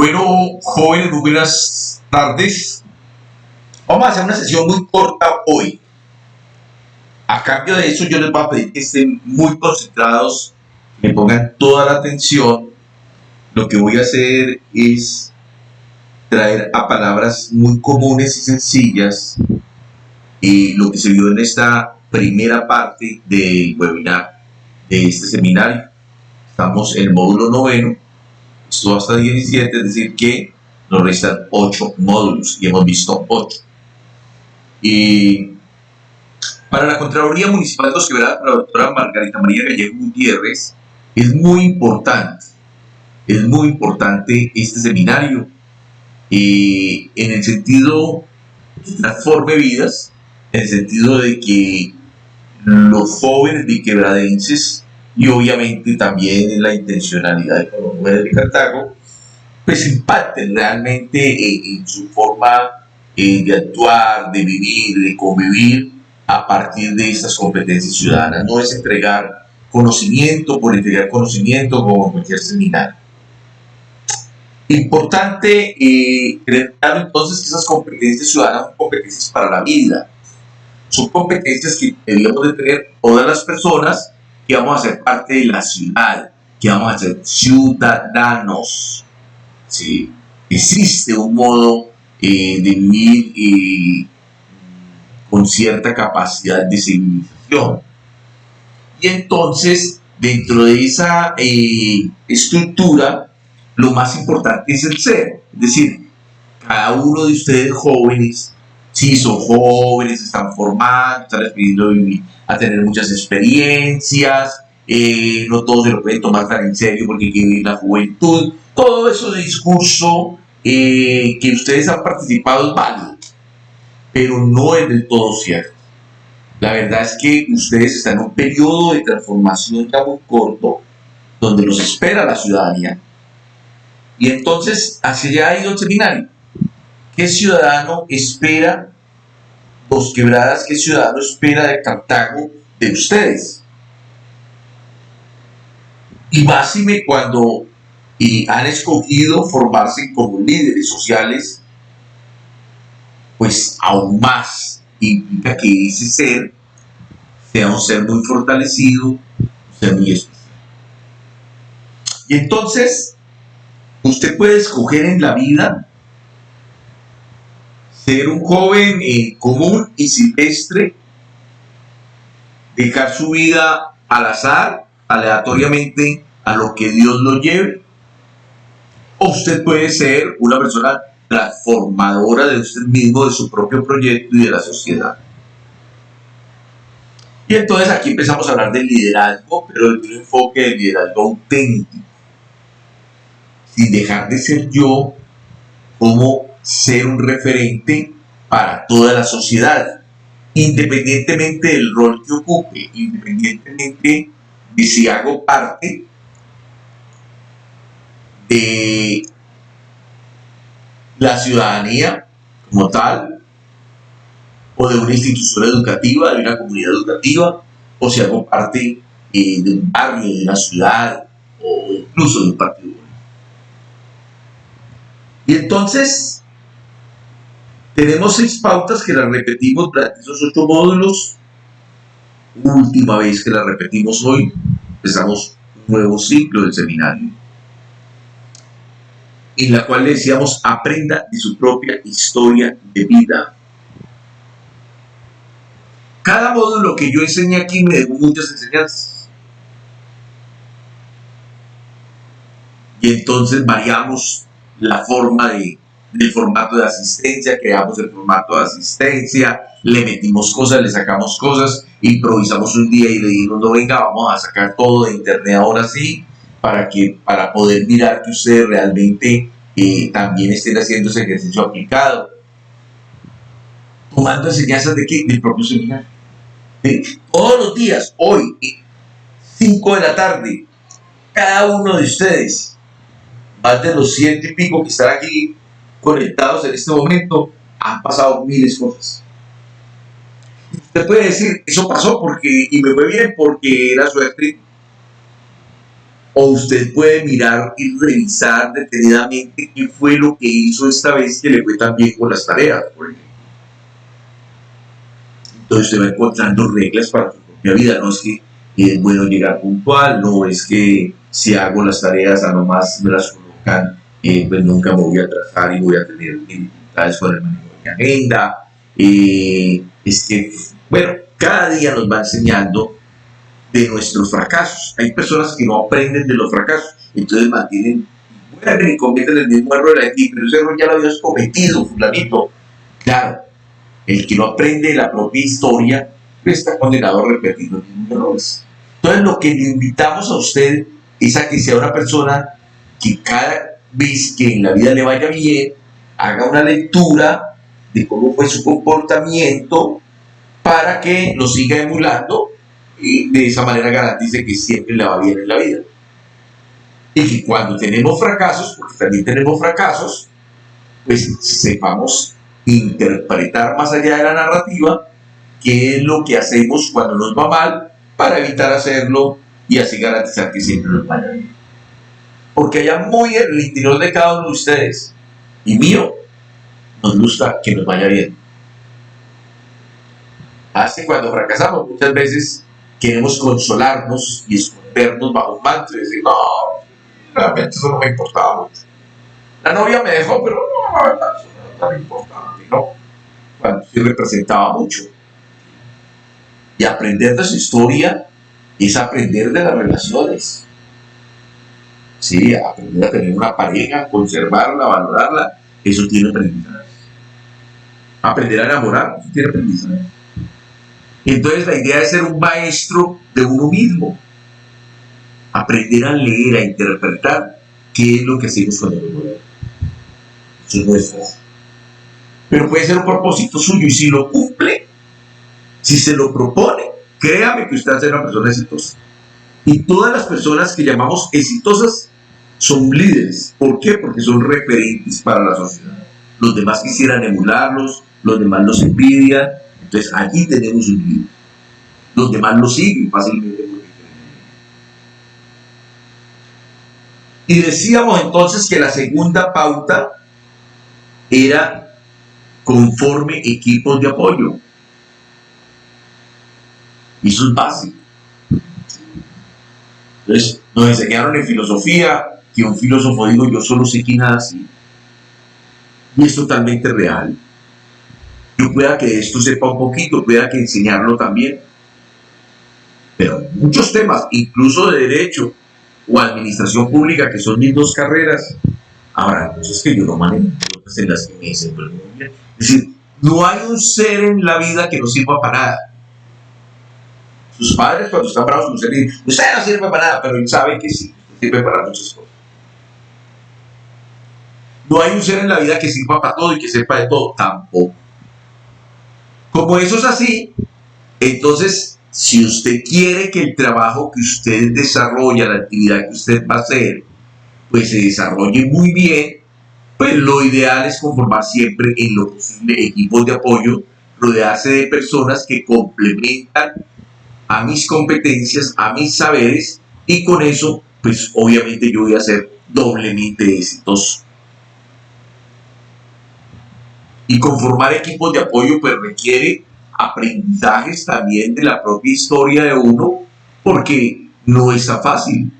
Bueno, jóvenes, muy buenas tardes. Vamos a hacer una sesión muy corta hoy. A cambio de eso, yo les voy a pedir que estén muy concentrados, que me pongan toda la atención. Lo que voy a hacer es traer a palabras muy comunes y sencillas lo que se vio en esta primera parte del webinar de este seminario. Estamos en el módulo 9, esto hasta 17, es decir que nos restan 8 módulos y hemos visto 8. Para la Contraloría Municipal de Los Quebradas, para la doctora Margarita María Gallego Gutiérrez, es muy importante este seminario en el sentido que transforme vidas, en el sentido de que los jóvenes biquebradenses y obviamente también en la intencionalidad de los jóvenes de Cartago, pues impacten realmente en su forma de actuar, de vivir, de convivir a partir de estas competencias ciudadanas. No es entregar conocimiento por entregar conocimiento como en cualquier seminario. Importante tener claro entonces que esas competencias ciudadanas son competencias para la vida. Son competencias que deberíamos de tener todas las personas que vamos a ser parte de la ciudad, que vamos a ser ciudadanos. ¿Sí? Existe un modo de vivir con cierta capacidad de civilización. Y entonces, dentro de esa estructura, lo más importante es el ser. Es decir, cada uno de ustedes jóvenes, sí, son jóvenes, están formando, están aprendiendo a tener muchas experiencias, no todos se lo pueden tomar tan en serio porque hay que vivir la juventud. Todo eso de discurso que ustedes han participado es válido, pero no es del todo cierto. La verdad es que ustedes están en un periodo de transformación ya muy corto, donde los espera la ciudadanía. Y entonces, hacia allá ha ido el seminario. ¿Qué ciudadano espera Los Quebradas? ¿Qué ciudadano espera de Cartago de ustedes? Y máxime cuando han escogido formarse como líderes sociales, pues aún más implica que ese ser sea un ser muy fortalecido, un ser muy especial. Y entonces, usted puede escoger en la vida ser un joven común y silvestre, dejar su vida al azar, aleatoriamente a lo que Dios lo lleve, o usted puede ser una persona transformadora de usted mismo, de su propio proyecto y de la sociedad. Y entonces aquí empezamos a hablar del liderazgo, pero desde un enfoque de liderazgo auténtico, sin dejar de ser yo, como ser un referente para toda la sociedad, independientemente del rol que ocupe, independientemente de si hago parte de la ciudadanía como tal, o de una institución educativa, de una comunidad educativa, o si hago parte de un barrio, de una ciudad, o incluso de un partido político. Y entonces, tenemos 6 pautas que las repetimos durante esos 8 módulos. Última vez que las repetimos hoy, empezamos un nuevo ciclo del seminario, en la cual le decíamos, aprenda de su propia historia de vida. Cada módulo que yo enseñé aquí me dejó muchas enseñanzas. Y entonces variamos la forma del formato de asistencia, creamos el formato de asistencia, le metimos cosas, le sacamos cosas, improvisamos un día y le dijimos, no, venga, vamos a sacar todo de internet ahora sí, para poder mirar que ustedes realmente también estén haciendo ese ejercicio aplicado, tomando enseñanzas de qué, del propio seminario. Todos los días, hoy, 5 de la tarde, cada uno de ustedes, más de los 100 y pico que están aquí conectados en este momento, han pasado miles de cosas. Usted puede decir, eso pasó y me fue bien porque era suerte. O usted puede mirar y revisar detenidamente qué fue lo que hizo esta vez que le fue tan bien con las tareas, por ejemplo. Entonces usted va encontrando reglas para su propia vida. No es que es bueno llegar puntual, no es que si hago las tareas a nomás me las colocan, pues nunca me voy a atrasar y voy a tener dificultades con el manejo de mi agenda. Es que, bueno, cada día nos va enseñando de nuestros fracasos. Hay personas que no aprenden de los fracasos, entonces mantienen, vuelven y cometen el mismo error de ti, pero ese error ya lo habías cometido, fulanito. Claro, el que no aprende de la propia historia pues está condenado a repetir los mismos errores. Entonces lo que le invitamos a usted es a que sea una persona que cada vez que en la vida le vaya bien, haga una lectura de cómo fue su comportamiento para que lo siga emulando y de esa manera garantice que siempre le va bien en la vida. Y que cuando tenemos fracasos, porque también tenemos fracasos, pues sepamos interpretar más allá de la narrativa qué es lo que hacemos cuando nos va mal para evitar hacerlo y así garantizar que siempre nos vaya bien. Porque allá muy en el interior de cada uno de ustedes y mío, nos gusta que nos vaya bien. Así cuando fracasamos muchas veces queremos consolarnos y escondernos bajo un manto y decir, no, realmente eso no me importaba mucho. La novia me dejó, pero no, la verdad, eso no era tan importante, ¿no? Cuando sí representaba mucho. Y aprender de su historia es aprender de las relaciones. Sí, aprender a tener una pareja, conservarla, valorarla, eso tiene aprendizaje. Aprender a enamorar, eso tiene aprendizaje. Entonces la idea es ser un maestro de uno mismo. Aprender a leer, a interpretar qué es lo que hacemos cuando nos movemos. Eso no es fácil. Pero puede ser un propósito suyo y si lo cumple, si se lo propone, créame que usted va a ser una persona exitosa. Y todas las personas que llamamos exitosas son líderes. ¿Por qué? Porque son referentes para la sociedad. Los demás quisieran emularlos, los demás los envidian. Entonces allí tenemos un líder. Los demás lo siguen fácilmente. Y decíamos entonces que la segunda pauta era conforme equipos de apoyo. Y eso es básico. Entonces, nos enseñaron en filosofía que un filósofo dijo, yo solo sé que nada así. Y es totalmente real. Yo pueda que de esto sepa un poquito, pueda que enseñarlo también. Pero muchos temas, incluso de derecho o administración pública, que son mis dos carreras, habrá cosas que yo no manejo, cosas en las que me dicen, pero muy bien. Es decir, no hay un ser en la vida que no sirva para nada. Sus padres cuando están bravos con usted le dicen, usted no sirve para nada, pero él sabe que sí, sirve para muchas cosas. No hay un ser en la vida que sirva para todo y que sepa de todo, tampoco. Como eso es así, entonces, si usted quiere que el trabajo que usted desarrolla, la actividad que usted va a hacer, pues se desarrolle muy bien, pues lo ideal es conformar siempre en lo posible equipos de apoyo, rodearse de personas que complementan a mis competencias, a mis saberes, y con eso, pues obviamente yo voy a ser doblemente exitoso. Y conformar equipos de apoyo pues requiere aprendizajes también de la propia historia de uno, porque no está fácil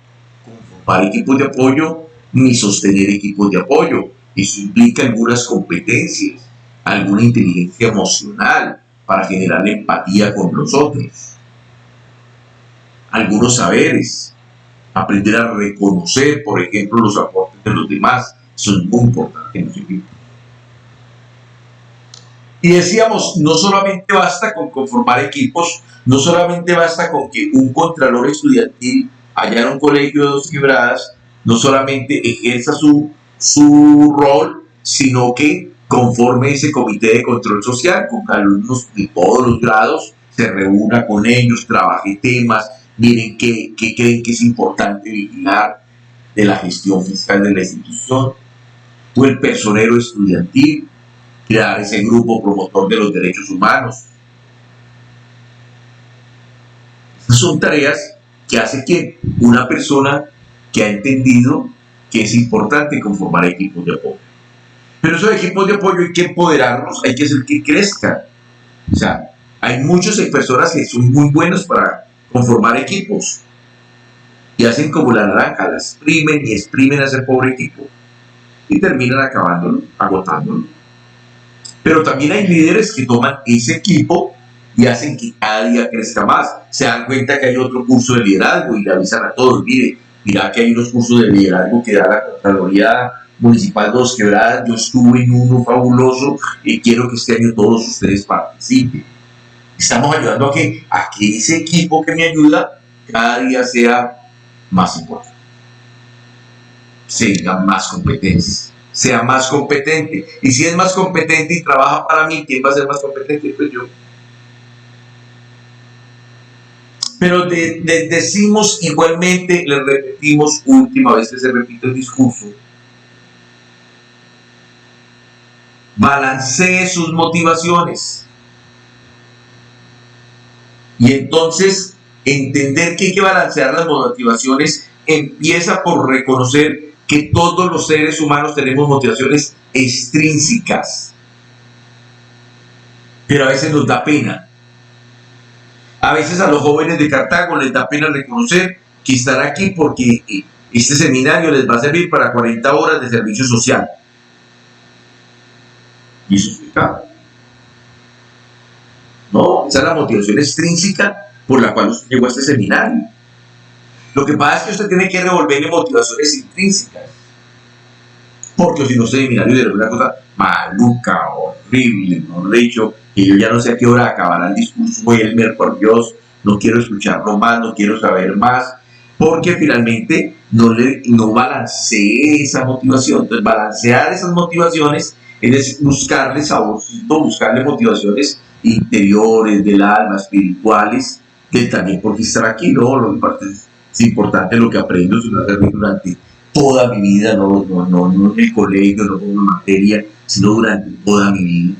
conformar equipos de apoyo ni sostener equipos de apoyo. Eso implica algunas competencias, alguna inteligencia emocional para generar empatía con los otros, algunos saberes, aprender a reconocer, por ejemplo, los aportes de los demás, son muy importantes en los equipos. Y decíamos, no solamente basta con conformar equipos, no solamente basta con que un contralor estudiantil allá en un colegio de Dos Quebradas no solamente ejerza su rol, sino que conforme ese comité de control social con alumnos de todos los grados, se reúna con ellos, trabaje temas, miren qué creen que es importante vigilar de la gestión fiscal de la institución, o el personero estudiantil, crear ese grupo promotor de los derechos humanos. Estas son tareas que hace que una persona que ha entendido que es importante conformar equipos de apoyo. Pero esos equipos de apoyo hay que empoderarlos, hay que hacer que crezcan. O sea, hay muchas personas que son muy buenos para conformar equipos y hacen como la naranja, la exprimen y exprimen a ese pobre equipo y terminan acabándolo, agotándolo. Pero también hay líderes que toman ese equipo y hacen que cada día crezca más. Se dan cuenta que hay otro curso de liderazgo y le avisan a todos, mira que hay unos cursos de liderazgo que da la Contraloría Municipal Dos Quebradas, yo estuve en uno fabuloso y quiero que este año todos ustedes participen. Estamos ayudando a que ese equipo que me ayuda cada día sea más importante, tenga más competencias, sea más competente. Y si es más competente y trabaja para mí, ¿quién va a ser más competente? Pues yo. Pero decimos igualmente, le repetimos, última vez que se repite el discurso, balancee sus motivaciones. Y entonces, entender que hay que balancear las motivaciones empieza por reconocer que todos los seres humanos tenemos motivaciones extrínsecas. Pero a veces nos da pena. A veces a los jóvenes de Cartago les da pena reconocer que están aquí porque este seminario les va a servir para 40 horas de servicio social. Y eso es pecado. No, esa es la motivación extrínseca por la cual usted llegó a este seminario. Lo que pasa es que usted tiene que revolverle motivaciones intrínsecas. Porque si no, este seminario es una cosa maluca, horrible, no he dicho, que yo ya no sé a qué hora acabará el discurso, Elmer, por Dios, no quiero escucharlo más, no quiero saber más, porque finalmente no balanceé esa motivación. Entonces, balancear esas motivaciones es buscarle saborcito, buscarle motivaciones interiores, del alma, espirituales, que también porque estar aquí, ¿no? Lo que es importante lo que aprendo durante toda mi vida, no en el colegio, no como una materia, sino durante toda mi vida.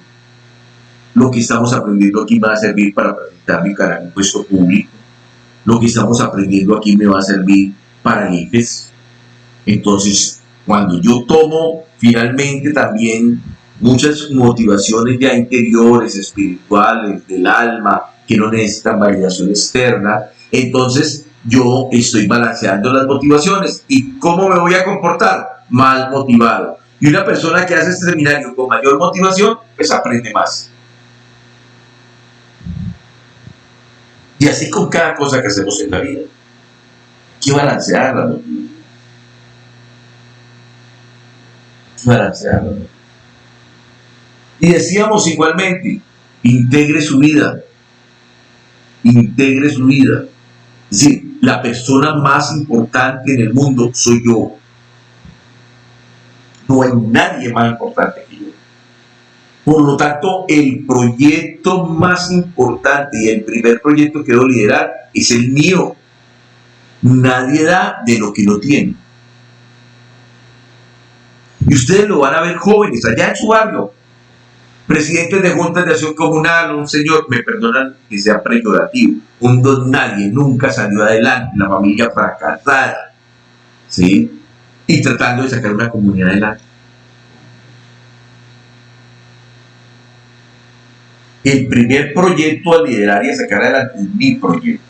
Lo que estamos aprendiendo aquí me va a servir para presentar mi cara en un puesto público. Lo que estamos aprendiendo aquí me va a servir para jefes. Entonces, cuando yo tomo finalmente también muchas motivaciones ya interiores, espirituales, del alma, que no necesitan validación externa, entonces yo estoy balanceando las motivaciones. ¿Y cómo me voy a comportar? Más motivado. Y una persona que hace este seminario con mayor motivación, pues aprende más. Y así con cada cosa que hacemos en la vida. Hay que balancearla, ¿no? Balancearla, ¿no? Y decíamos igualmente, integre su vida. Integre su vida. Es decir, la persona más importante en el mundo soy yo. No hay nadie más importante que yo. Por lo tanto, el proyecto más importante y el primer proyecto que debo liderar es el mío. Nadie da de lo que no tiene. Y ustedes lo van a ver jóvenes allá en su barrio. Presidentes de juntas de acción comunal, un señor, me perdonan que sea peyorativo, un don nadie, nunca salió adelante, la familia fracasada, ¿sí? Y tratando de sacar una comunidad adelante. El primer proyecto a liderar y a sacar adelante es mi proyecto.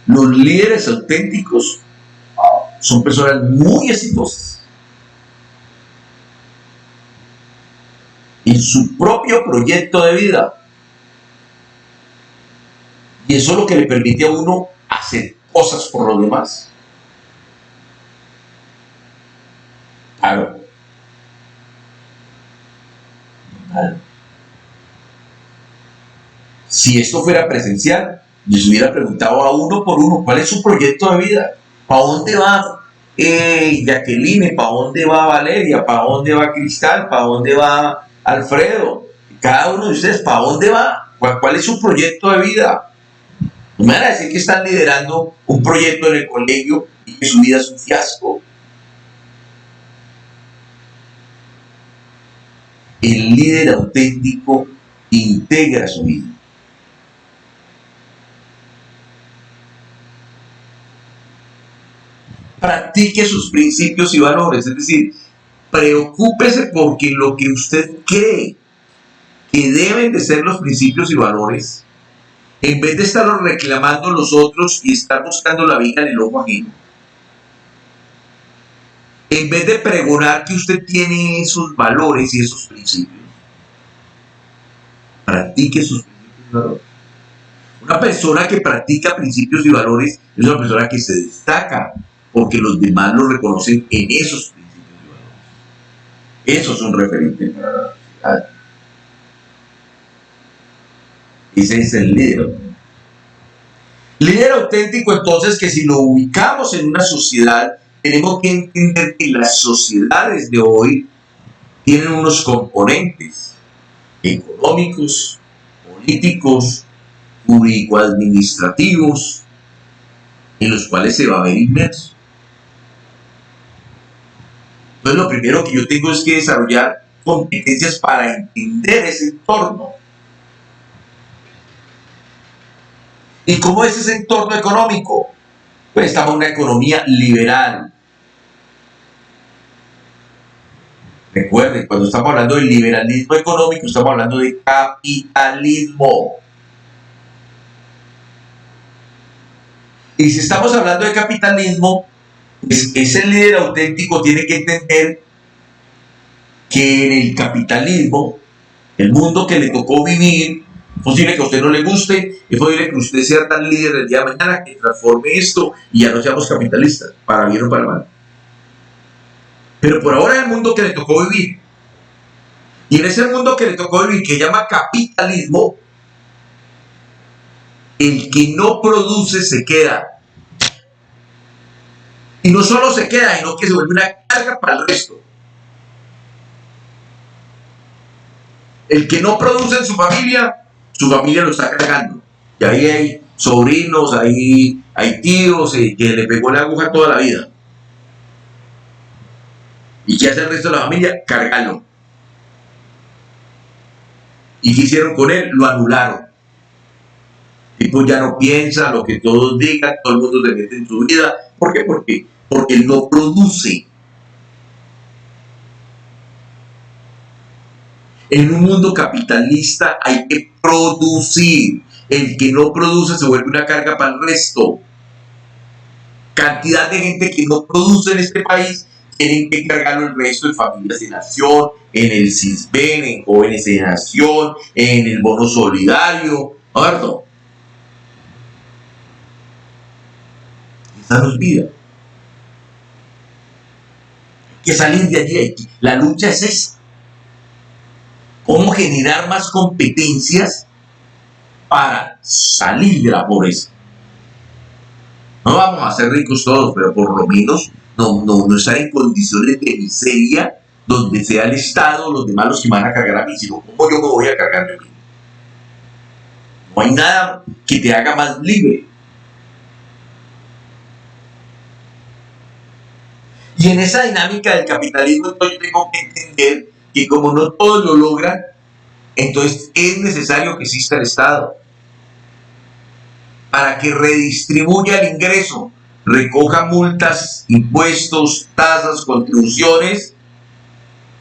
Los líderes auténticos son personas muy exitosas en su propio proyecto de vida. Y eso es lo que le permite a uno hacer cosas por los demás. Claro. Si esto fuera presencial, yo les hubiera preguntado a uno por uno, ¿cuál es su proyecto de vida? ¿Para dónde va Jacqueline? ¿Para dónde va Valeria? ¿Para dónde va Cristal? ¿Para dónde va Alfredo? Cada uno de ustedes, ¿para dónde va? ¿Cuál es su proyecto de vida? No me van a decir que están liderando un proyecto en el colegio y que su vida es un fiasco. El líder auténtico integra su vida. practique sus principios y valores, es decir, preocúpese porque lo que usted cree que deben de ser los principios y valores, en vez de estarlo reclamando los otros y estar buscando la viga en el ojo ajeno, en vez de pregonar que usted tiene esos valores y esos principios, practique sus principios y valores. Una persona que practica principios y valores es una persona que se destaca porque los demás lo reconocen en esos principios y valores. Esos son referentes para la sociedad. Ese es el líder. Líder auténtico, entonces, que si lo ubicamos en una sociedad, tenemos que entender que las sociedades de hoy tienen unos componentes económicos, políticos, jurídico-administrativos, en los cuales se va a ver inmerso. Entonces, lo primero que yo tengo es que desarrollar competencias para entender ese entorno. ¿Y cómo es ese entorno económico? Pues estamos en una economía liberal. Recuerden, cuando estamos hablando del liberalismo económico, estamos hablando de capitalismo. Y si estamos hablando de capitalismo, pues ese líder auténtico tiene que entender que en el capitalismo, el mundo que le tocó vivir, es posible que a usted no le guste, es posible que usted sea tan líder el día de mañana que transforme esto y ya no seamos capitalistas, para bien o para mal. Pero por ahora es el mundo que le tocó vivir. Y en ese mundo que le tocó vivir, que llama capitalismo, el que no produce se queda. Y no solo se queda, sino que se vuelve una carga para el resto. El que no produce en su familia lo está cargando. Y ahí hay sobrinos, hay tíos que le pegó la aguja toda la vida. ¿Y qué hace el resto de la familia? Cargarlo. ¿Y qué hicieron con él? Lo anularon. El tipo ya no piensa lo que todos digan, todo el mundo se mete en su vida. ¿Por qué? Porque él no produce. En un mundo capitalista hay que producir. El que no produce se vuelve una carga para el resto. Cantidad de gente que no produce en este país tienen que cargarlo el resto de familias de nación, en el CISBEN, en jóvenes de nación, en el bono solidario. ¿Cierto? Esa no es vida. Hay que salir de allí. La lucha es esa. ¿Cómo generar más competencias para salir de la pobreza? No vamos a ser ricos todos, pero por lo menos no estar en condiciones de miseria donde sea el Estado los demás los que van a cargar a mí, sino cómo yo me voy a cargar de mí. No hay nada que te haga más libre. Y en esa dinámica del capitalismo, entonces yo tengo que entender que como no todos lo logran, entonces es necesario que exista el Estado para que redistribuya el ingreso, recoja multas, impuestos, tasas, contribuciones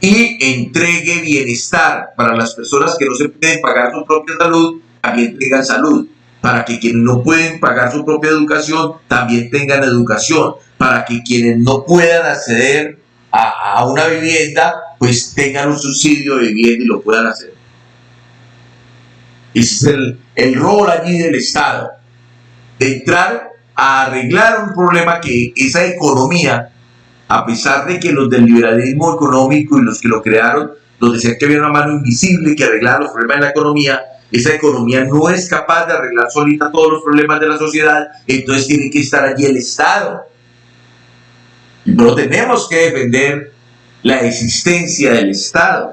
y entregue bienestar para las personas que no se pueden pagar su propia salud, también tengan salud, para que quienes no pueden pagar su propia educación también tengan educación, para que quienes no puedan acceder a una vivienda pues tengan un subsidio de vivienda y lo puedan hacer. Ese es el rol allí del Estado, de entrar a arreglar un problema que esa economía, a pesar de que los del liberalismo económico y los que lo crearon, los decían que había una mano invisible que arreglara los problemas de la economía, esa economía no es capaz de arreglar solita todos los problemas de la sociedad, entonces tiene que estar allí el Estado. Pero tenemos que defender la existencia del Estado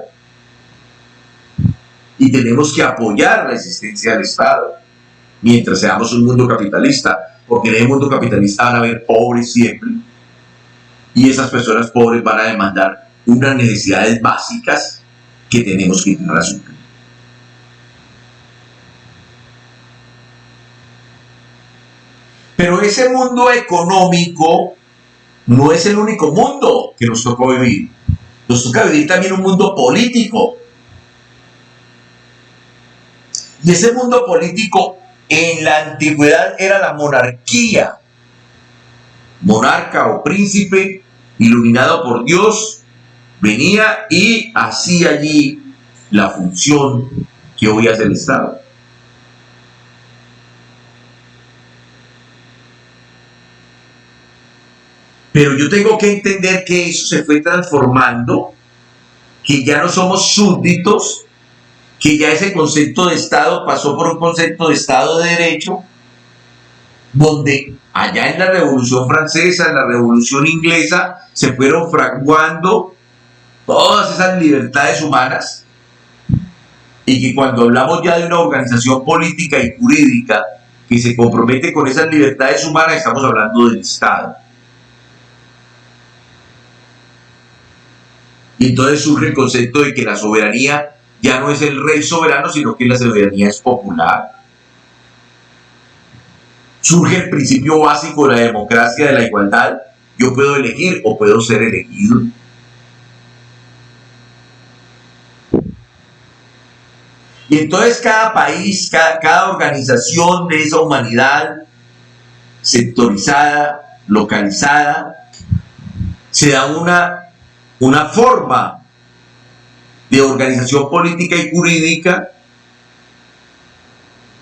y tenemos que apoyar la existencia del Estado mientras seamos un mundo capitalista, porque en el mundo capitalista van a haber pobres siempre y esas personas pobres van a demandar unas necesidades básicas que tenemos que llegar a suplir. Pero ese mundo económico no es el único mundo que nos tocó vivir. Nos toca vivir también un mundo político. Y ese mundo político en la antigüedad era la monarquía. Monarca o príncipe iluminado por Dios venía y hacía allí la función que hoy hace el Estado. Pero yo tengo que entender que eso se fue transformando, que ya no somos súbditos, que ya ese concepto de Estado pasó por un concepto de Estado de Derecho, donde allá en la Revolución Francesa, en la Revolución Inglesa, se fueron fraguando todas esas libertades humanas, y que cuando hablamos ya de una organización política y jurídica que se compromete con esas libertades humanas, estamos hablando del Estado. Y entonces surge el concepto de que la soberanía ya no es el rey soberano, sino que la soberanía es popular. Surge el principio básico de la democracia, de la igualdad. Yo puedo elegir o puedo ser elegido. Y entonces cada país, cada organización de esa humanidad sectorizada, localizada, se da una forma de organización política y jurídica,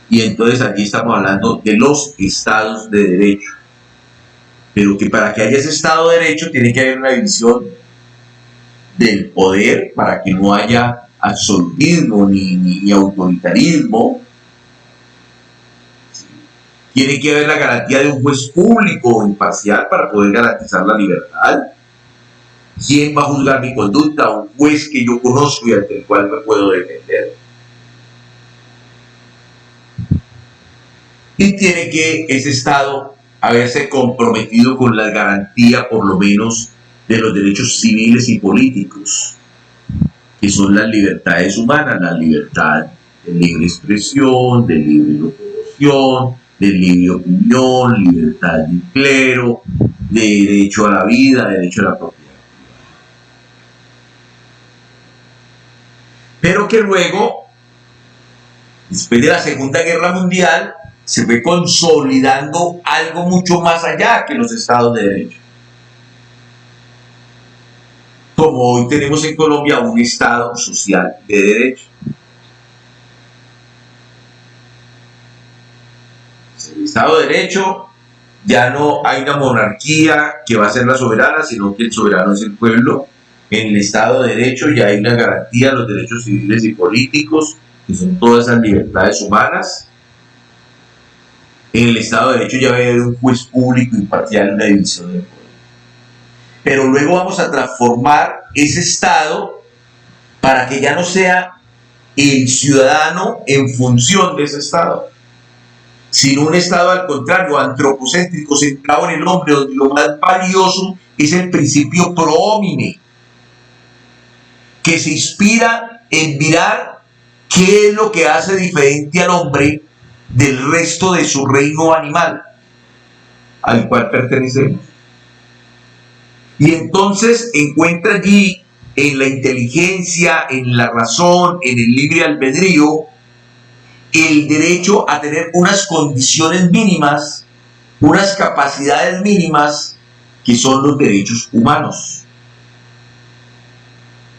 y entonces aquí estamos hablando de los estados de derecho. Pero que para que haya ese estado de derecho tiene que haber una división del poder para que no haya absolutismo ni autoritarismo. Tiene que haber la garantía de un juez público o imparcial para poder garantizar la libertad. ¿Quién va a juzgar mi conducta? Un juez que yo conozco y ante el cual me puedo defender. Y tiene que ese Estado haberse comprometido con la garantía, por lo menos, de los derechos civiles y políticos, que son las libertades humanas, la libertad de libre expresión, de libre locomoción, de libre opinión, libertad de clero, de derecho a la vida, de derecho a la propiedad. Pero que luego, después de la Segunda Guerra Mundial, se fue consolidando algo mucho más allá que los estados de derecho. Como hoy tenemos en Colombia un estado social de derecho. El estado de derecho, ya no hay una monarquía que va a ser la soberana, sino que el soberano es el pueblo. En el estado de derecho ya hay una garantía de los derechos civiles y políticos, que son todas esas libertades humanas. En el Estado de Derecho ya va a haber un juez público imparcial en la división del poder. Pero luego vamos a transformar ese Estado para que ya no sea el ciudadano en función de ese Estado, sino un Estado al contrario, antropocéntrico, centrado en el hombre, donde lo más valioso es el principio pro homine, que se inspira en mirar qué es lo que hace diferente al hombre del resto de su reino animal al cual pertenecemos. Y entonces encuentra allí en la inteligencia, en la razón, en el libre albedrío, el derecho a tener unas condiciones mínimas, unas capacidades mínimas, que son los derechos humanos.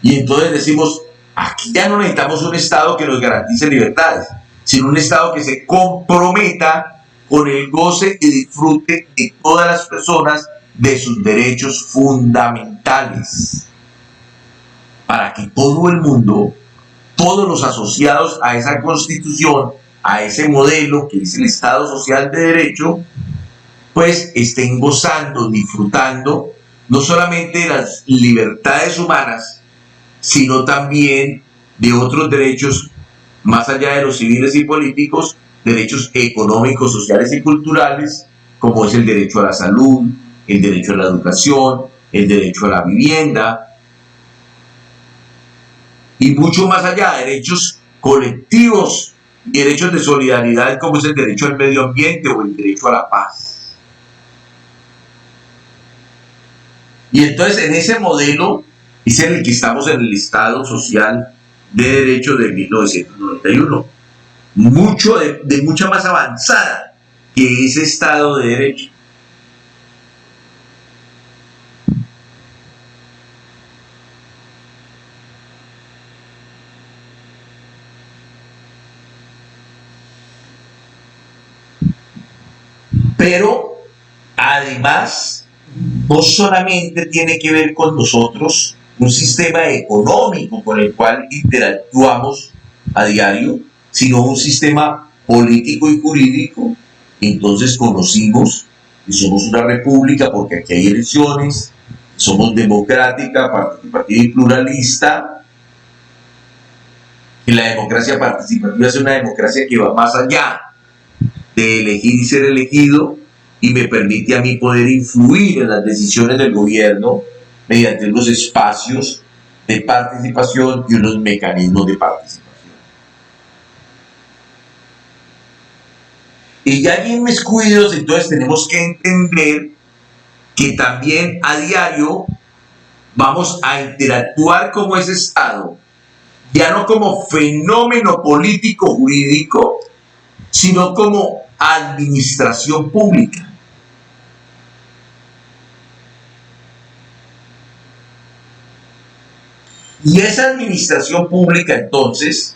Y entonces decimos, aquí ya no necesitamos un Estado que nos garantice libertades, sino un Estado que se comprometa con el goce y disfrute de todas las personas de sus derechos fundamentales, para que todo el mundo, todos los asociados a esa constitución, a ese modelo que es el Estado Social de Derecho, pues estén gozando, disfrutando no solamente de las libertades humanas, sino también de otros derechos más allá de los civiles y políticos, derechos económicos, sociales y culturales, como es el derecho a la salud, el derecho a la educación, el derecho a la vivienda, y mucho más allá, derechos colectivos y derechos de solidaridad, como es el derecho al medio ambiente o el derecho a la paz. Y entonces en ese modelo es en el que estamos en el Estado Social de Derecho de 1991. Mucho de mucha más avanzada que ese Estado de Derecho. Pero además, no solamente tiene que ver con nosotros un sistema económico con el cual interactuamos a diario, sino un sistema político y jurídico. Entonces conocimos que somos una república porque aquí hay elecciones, somos democrática, participativa y pluralista, que la democracia participativa es una democracia que va más allá de elegir y ser elegido, y me permite a mí poder influir en las decisiones del gobierno mediante unos espacios de participación y unos mecanismos de participación. Y ya hay inmiscuidos, entonces tenemos que entender que también a diario vamos a interactuar como ese Estado, ya no como fenómeno político jurídico, sino como administración pública. Y esa administración pública entonces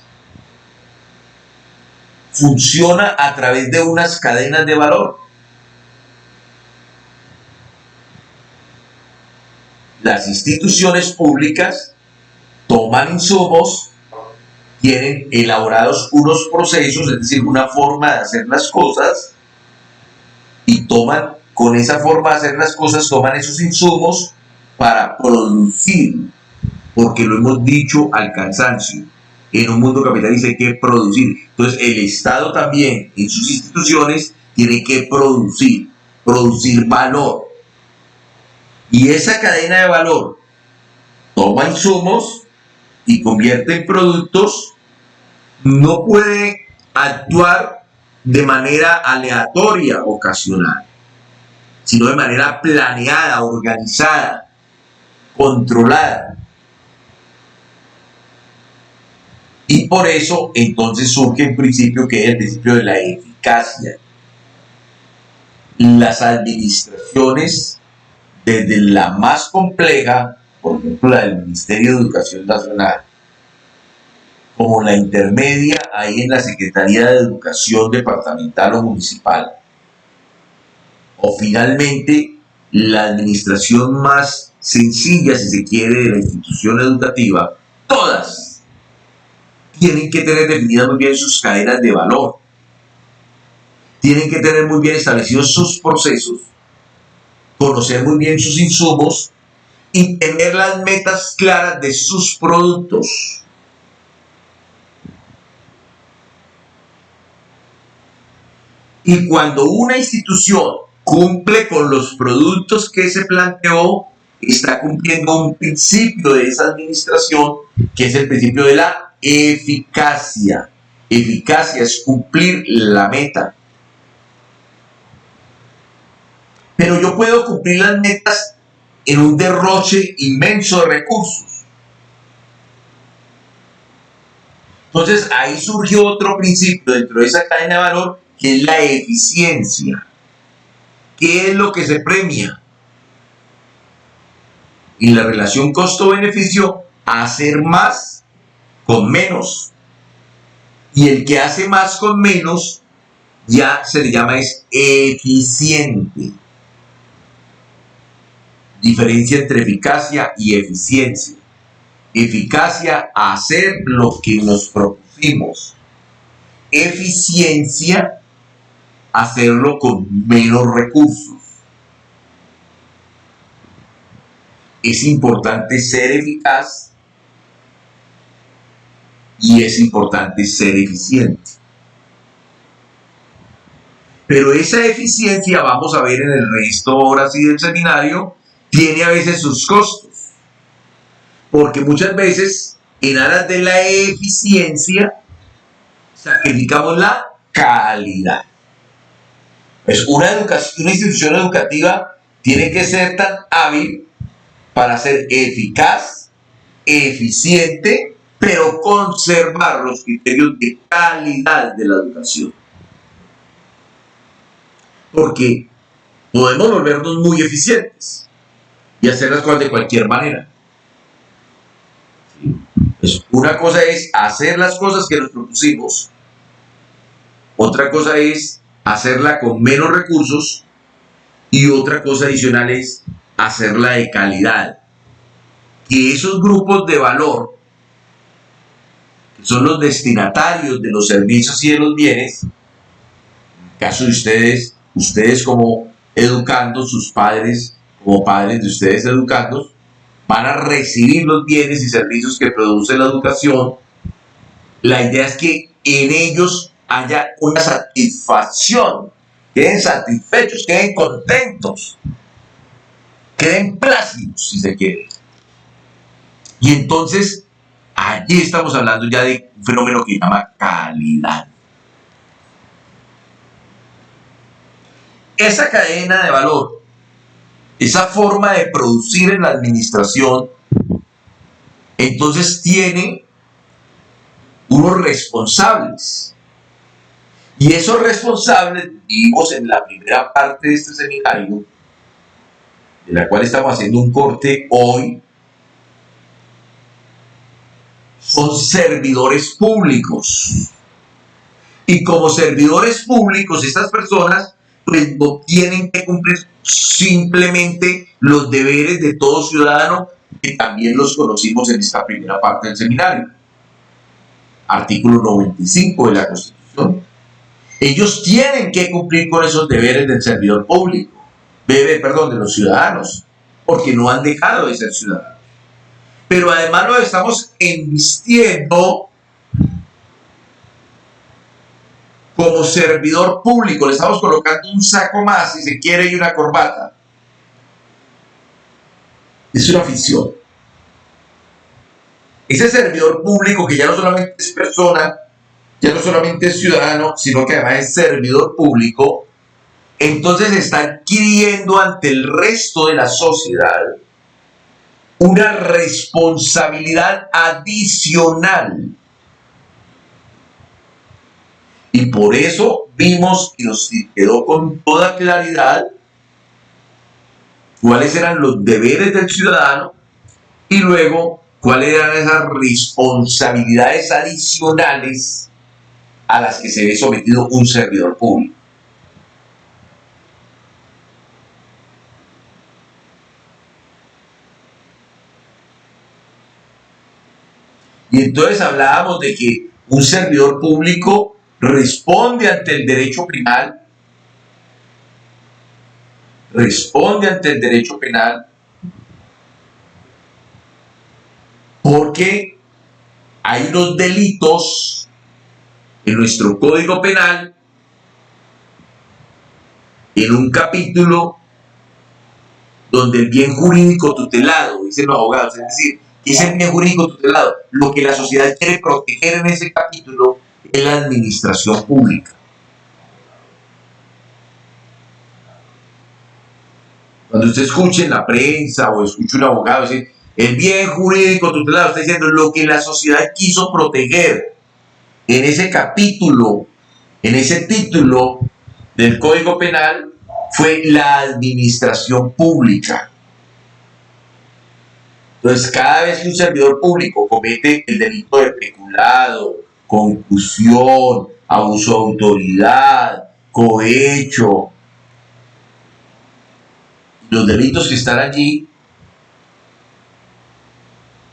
funciona a través de unas cadenas de valor. Las instituciones públicas toman insumos, tienen elaborados unos procesos, es decir, una forma de hacer las cosas, y toman, con esa forma de hacer las cosas, toman esos insumos para producir, porque lo hemos dicho al cansancio, en un mundo capitalista hay que producir. Entonces el Estado también en sus instituciones tiene que producir valor. Y esa cadena de valor toma insumos y convierte en productos, no puede actuar de manera aleatoria, ocasional, sino de manera planeada, organizada, controlada. Y por eso entonces surge un principio que es el principio de la eficacia. Las administraciones, desde la más compleja, por ejemplo la del Ministerio de Educación Nacional, como la intermedia ahí en la Secretaría de Educación departamental o municipal, o finalmente la administración más sencilla, si se quiere, de la institución educativa, todas tienen que tener definidas muy bien sus cadenas de valor, tienen que tener muy bien establecidos sus procesos, conocer muy bien sus insumos y tener las metas claras de sus productos. Y cuando una institución cumple con los productos que se planteó, está cumpliendo un principio de esa administración, que es el principio de la eficacia. Eficacia es cumplir la meta. Pero yo puedo cumplir las metas en un derroche inmenso de recursos. Entonces ahí surgió otro principio dentro de esa cadena de valor, que es la eficiencia. ¿Qué es lo que se premia? Y la relación costo-beneficio, hacer más con menos. Y el que hace más con menos ya se le llama es eficiente. Diferencia entre eficacia y eficiencia. Eficacia, hacer lo que nos propusimos. Eficiencia, hacerlo con menos recursos. Es importante ser eficaz y es importante ser eficiente. Pero esa eficiencia, vamos a ver en el resto ahora sí del seminario, tiene a veces sus costos. Porque muchas veces, en aras de la eficiencia, sacrificamos la calidad. Pues una institución educativa tiene que ser tan hábil para ser eficaz, eficiente, pero conservar los criterios de calidad de la educación. Porque podemos volvernos muy eficientes y hacer las cosas de cualquier manera. Pues una cosa es hacer las cosas que nos propusimos, otra cosa es hacerla con menos recursos y otra cosa adicional es hacerla de calidad. Que esos grupos de valor, que son los destinatarios de los servicios y de los bienes, en el caso de ustedes como educandos, sus padres como padres de ustedes educandos, van a recibir los bienes y servicios que produce la educación. La idea es que en ellos haya una satisfacción, queden satisfechos, queden contentos, queden plácidos, si se quiere. Y entonces, allí estamos hablando ya de un fenómeno que se llama calidad. Esa cadena de valor, esa forma de producir en la administración, entonces tiene unos responsables. Y esos responsables, vimos en la primera parte de este seminario, de la cual estamos haciendo un corte hoy, son servidores públicos. Y como servidores públicos, estas personas pues no tienen que cumplir simplemente los deberes de todo ciudadano, que también los conocimos en esta primera parte del seminario. Artículo 95 de la Constitución. Ellos tienen que cumplir con esos deberes del servidor público, de los ciudadanos, porque no han dejado de ser ciudadanos. Pero además lo estamos envistiendo como servidor público, le estamos colocando un saco más, si se quiere, y una corbata. Es una ficción. Ese servidor público, que ya no solamente es persona, ya no solamente es ciudadano, sino que además es servidor público, entonces está adquiriendo ante el resto de la sociedad una responsabilidad adicional. Y por eso vimos y nos quedó con toda claridad cuáles eran los deberes del ciudadano y luego cuáles eran esas responsabilidades adicionales a las que se ve sometido un servidor público. Y entonces hablábamos de que un servidor público responde ante el derecho penal, porque hay unos delitos en nuestro Código Penal, en un capítulo donde el bien jurídico tutelado, dicen los abogados, es decir, es el bien jurídico tutelado. Lo que la sociedad quiere proteger en ese capítulo es la administración pública. Cuando usted escuche en la prensa o escuche un abogado decir, el bien jurídico tutelado, está diciendo lo que la sociedad quiso proteger en ese capítulo, en ese título del Código Penal, fue la administración pública. Entonces, cada vez que un servidor público comete el delito de peculado, concusión, abuso de autoridad, cohecho, los delitos que están allí,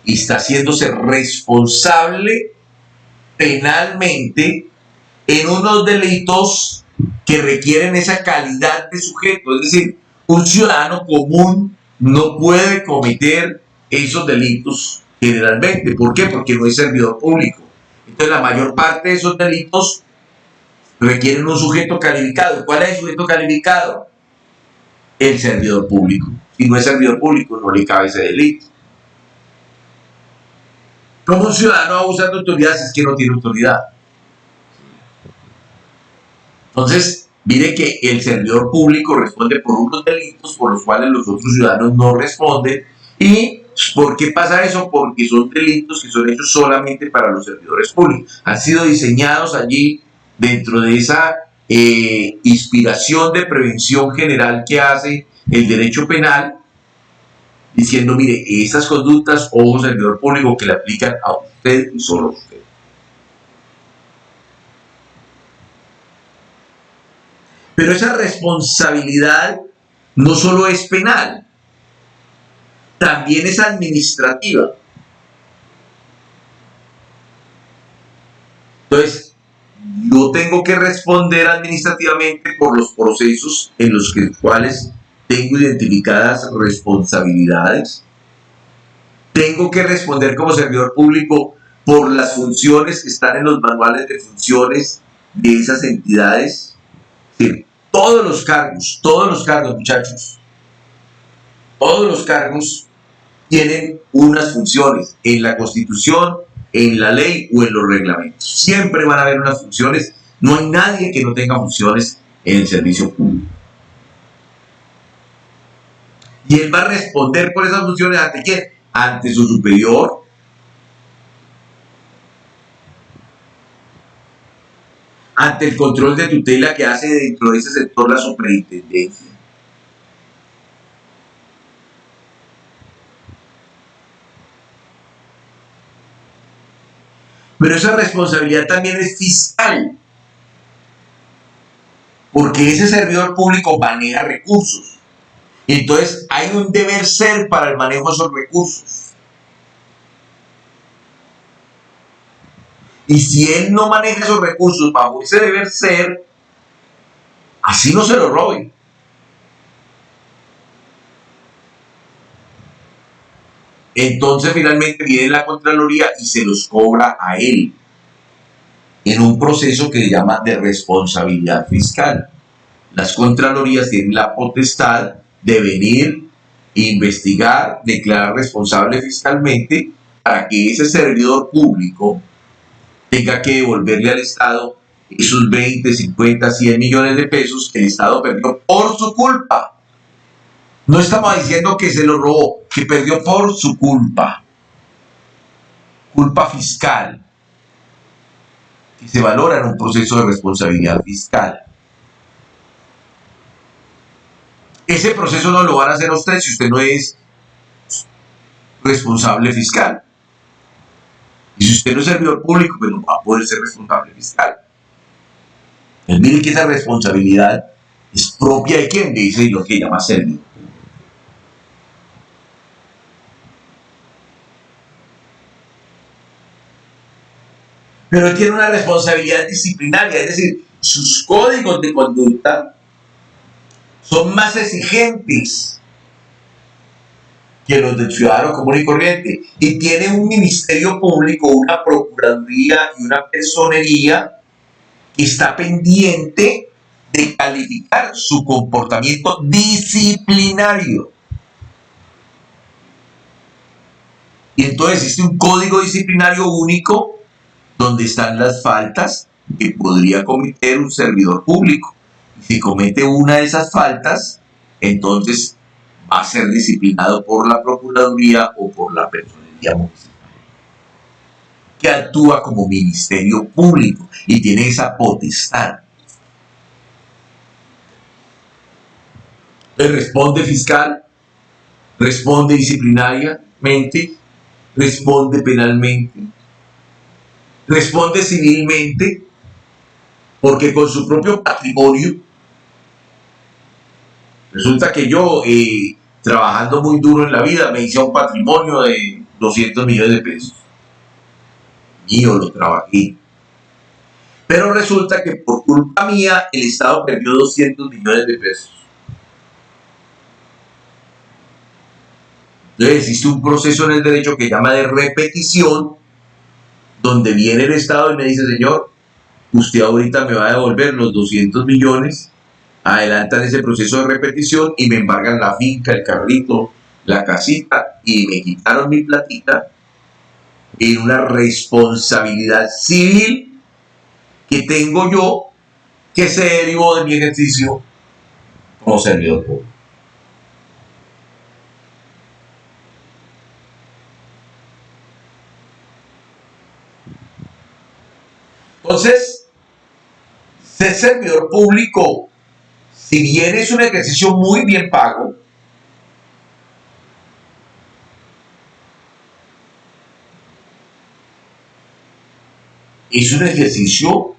y está haciéndose responsable penalmente en unos delitos que requieren esa calidad de sujeto. Es decir, un ciudadano común no puede cometer esos delitos generalmente. ¿Por qué? Porque no es servidor público. Entonces, la mayor parte de esos delitos requieren un sujeto calificado. ¿Cuál es el sujeto calificado? El servidor público. Si no es servidor público, no le cabe ese delito. ¿Cómo un ciudadano va a abusar de autoridad si es que no tiene autoridad? Entonces, mire que el servidor público responde por unos delitos por los cuales los otros ciudadanos no responden, ¿Y por qué pasa eso? Porque son delitos que son hechos solamente para los servidores públicos. Han sido diseñados allí dentro de esa inspiración de prevención general que hace el derecho penal, diciendo, mire, estas conductas, ojo servidor público, que le aplican a usted y solo a usted. Pero esa responsabilidad no solo es penal, también es administrativa. Entonces, yo tengo que responder administrativamente por los procesos en los cuales tengo identificadas responsabilidades. Tengo que responder como servidor público por las funciones que están en los manuales de funciones de esas entidades. Sí, todos los cargos, muchachos, todos los cargos tienen unas funciones en la Constitución, en la ley o en los reglamentos. Siempre van a haber unas funciones. No hay nadie que no tenga funciones en el servicio público. Y él va a responder por esas funciones ante quién? Ante su superior. Ante el control de tutela que hace dentro de ese sector la superintendencia. Pero esa responsabilidad también es fiscal, porque ese servidor público maneja recursos. Entonces hay un deber ser para el manejo de esos recursos. Y si él no maneja esos recursos bajo ese deber ser, así no se lo roben. Entonces finalmente viene la Contraloría y se los cobra a él en un proceso que se llama de responsabilidad fiscal. Las Contralorías tienen la potestad de venir, investigar, declarar responsable fiscalmente para que ese servidor público tenga que devolverle al Estado esos 20, 50, 100 millones de pesos que el Estado perdió por su culpa. No estamos diciendo que se lo robó, que perdió por su culpa. Culpa fiscal, que se valora en un proceso de responsabilidad fiscal. Ese proceso no lo van a hacer a usted si usted no es responsable fiscal. Y si usted no es servidor público, pues no va a poder ser responsable fiscal. Entonces, mire que esa responsabilidad es propia de quien dice lo que llama servidor. Pero él tiene una responsabilidad disciplinaria, es decir, sus códigos de conducta son más exigentes que los del ciudadano común y corriente, y tiene un ministerio público, una procuraduría y una personería que está pendiente de calificar su comportamiento disciplinario. Y entonces existe un código disciplinario único donde están las faltas que podría cometer un servidor público. Si comete una de esas faltas, entonces va a ser disciplinado por la Procuraduría o por la Personería Municipal, que actúa como ministerio público y tiene esa potestad. Entonces responde fiscal, responde disciplinariamente, responde penalmente, responde civilmente, porque con su propio patrimonio, resulta que yo, trabajando muy duro en la vida, me hice un patrimonio de 200 millones de pesos. Mío, lo trabajé. Pero resulta que por culpa mía, el Estado perdió 200 millones de pesos. Entonces existe un proceso en el derecho que se llama de repetición, donde viene el Estado y me dice, señor, usted ahorita me va a devolver los 200 millones, adelantan ese proceso de repetición y me embargan la finca, el carrito, la casita y me quitaron mi platita en una responsabilidad civil que tengo yo que se derivó de mi ejercicio como servidor público. Entonces, ser servidor público, si bien es un ejercicio muy bien pago, es un ejercicio,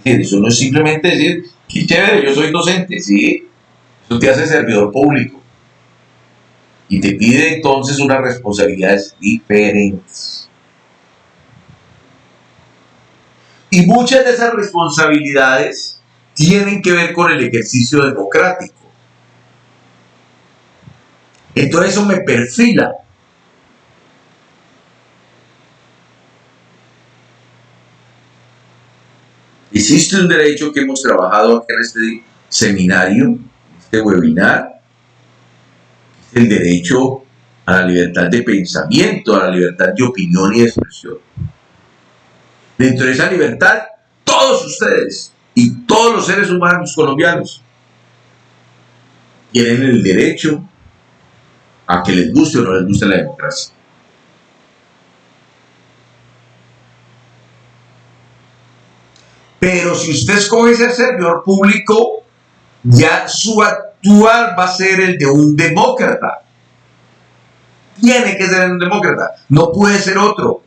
eso no es simplemente decir, qué chévere, yo soy docente, ¿sí? Eso te hace servidor público y te pide entonces unas responsabilidades diferentes. Y muchas de esas responsabilidades tienen que ver con el ejercicio democrático. Entonces eso me perfila. Existe un derecho que hemos trabajado aquí en este seminario, en este webinar, es el derecho a la libertad de pensamiento, a la libertad de opinión y de expresión. Dentro de esa libertad, todos ustedes y todos los seres humanos colombianos tienen el derecho a que les guste o no les guste la democracia. Pero si usted escoge ser servidor público, ya su actuar va a ser el de un demócrata. Tiene que ser un demócrata, no puede ser otro.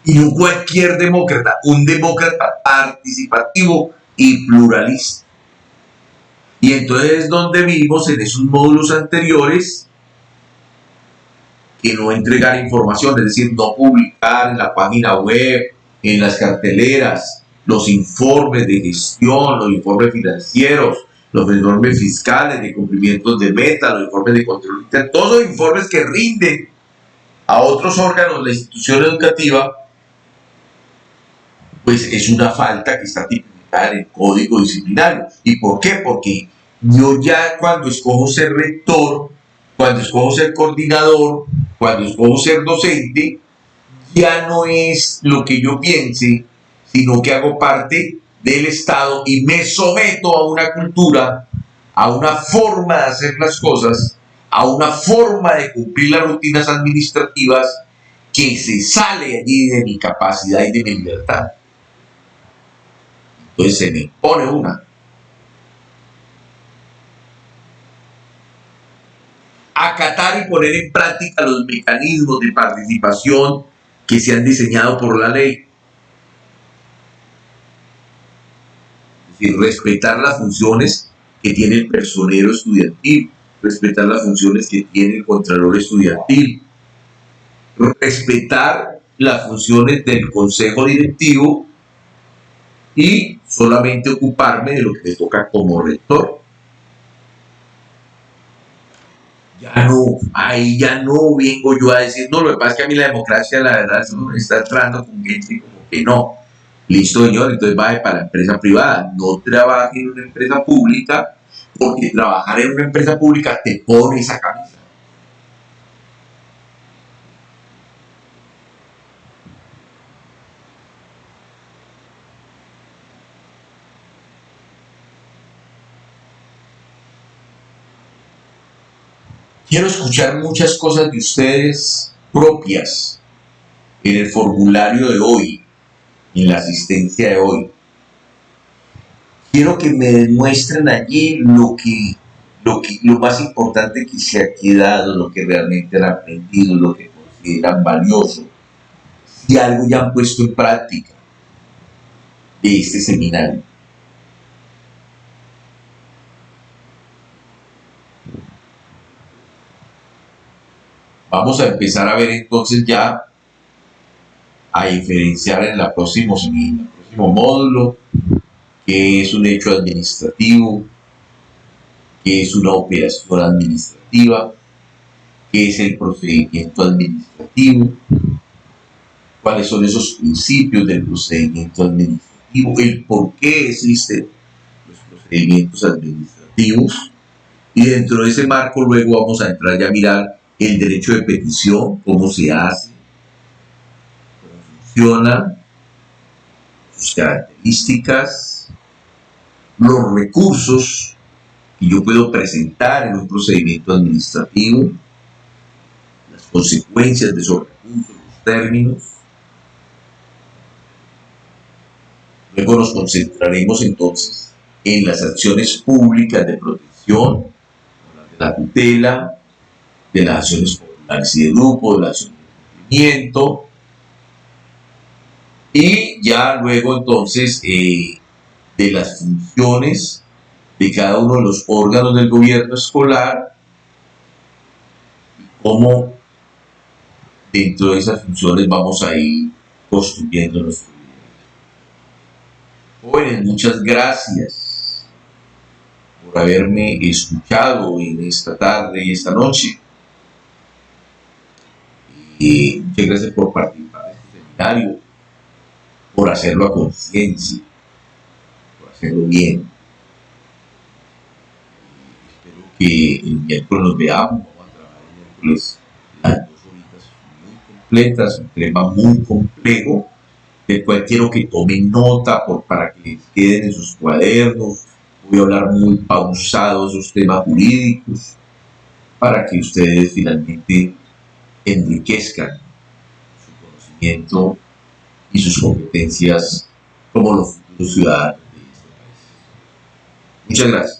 Y no cualquier demócrata, un demócrata participativo y pluralista. Y entonces es donde vimos en esos módulos anteriores que no entregar información, es decir, no publicar en la página web, en las carteleras, los informes de gestión, los informes financieros, los informes fiscales de cumplimientos de meta, los informes de control interno, todos los informes que rinden a otros órganos de la institución educativa, pues es una falta que está tipificada en el código disciplinario. ¿Y por qué? Porque yo ya cuando escojo ser rector, cuando escojo ser coordinador, cuando escojo ser docente, ya no es lo que yo piense, sino que hago parte del Estado y me someto a una cultura, a una forma de hacer las cosas, a una forma de cumplir las rutinas administrativas que se sale allí de mi capacidad y de mi libertad. Entonces se me impone una. Acatar y poner en práctica los mecanismos de participación que se han diseñado por la ley. Es decir, respetar las funciones que tiene el personero estudiantil, respetar las funciones que tiene el contralor estudiantil, respetar las funciones del consejo directivo y solamente ocuparme de lo que me toca como rector. Ya no, ahí ya no vengo yo a decir, no, lo que pasa es que a mí la democracia, la verdad, no está entrando con gente como que no. Listo, señor, entonces vaya para la empresa privada, no trabaje en una empresa pública, porque trabajar en una empresa pública te pone esa camisa. Quiero escuchar muchas cosas de ustedes propias en el formulario de hoy, en la asistencia de hoy. Quiero que me demuestren allí lo más importante que se ha quedado, lo que realmente han aprendido, lo que consideran valioso, si algo ya han puesto en práctica de este seminario. Vamos a empezar a ver entonces ya a diferenciar en el próximo módulo qué es un hecho administrativo, qué es una operación administrativa, qué es el procedimiento administrativo, cuáles son esos principios del procedimiento administrativo, el por qué existen los procedimientos administrativos, y dentro de ese marco luego vamos a entrar ya a mirar el derecho de petición, cómo se hace, cómo funciona, sus características, los recursos que yo puedo presentar en un procedimiento administrativo, consecuencias de esos recursos, los términos. Luego nos concentraremos entonces en las acciones públicas de protección, de la tutela, de las acciones populares y de grupo, de la acción de cumplimiento, y ya luego entonces de las funciones de cada uno de los órganos del gobierno escolar, y cómo dentro de esas funciones vamos a ir construyendo nuestro vida. Jóvenes, muchas gracias por haberme escuchado en esta tarde y esta noche. Y muchas gracias por participar de este seminario, por hacerlo a conciencia, por hacerlo bien. Espero que el miércoles nos veamos. Vamos a trabajar el miércoles las 2 horitas muy completas, un tema muy complejo, del cual quiero que tomen nota para que les queden en sus cuadernos. Voy a hablar muy pausado de esos temas jurídicos para que ustedes finalmente enriquezcan su conocimiento y sus competencias como los futuros ciudadanos de este país. Muchas gracias.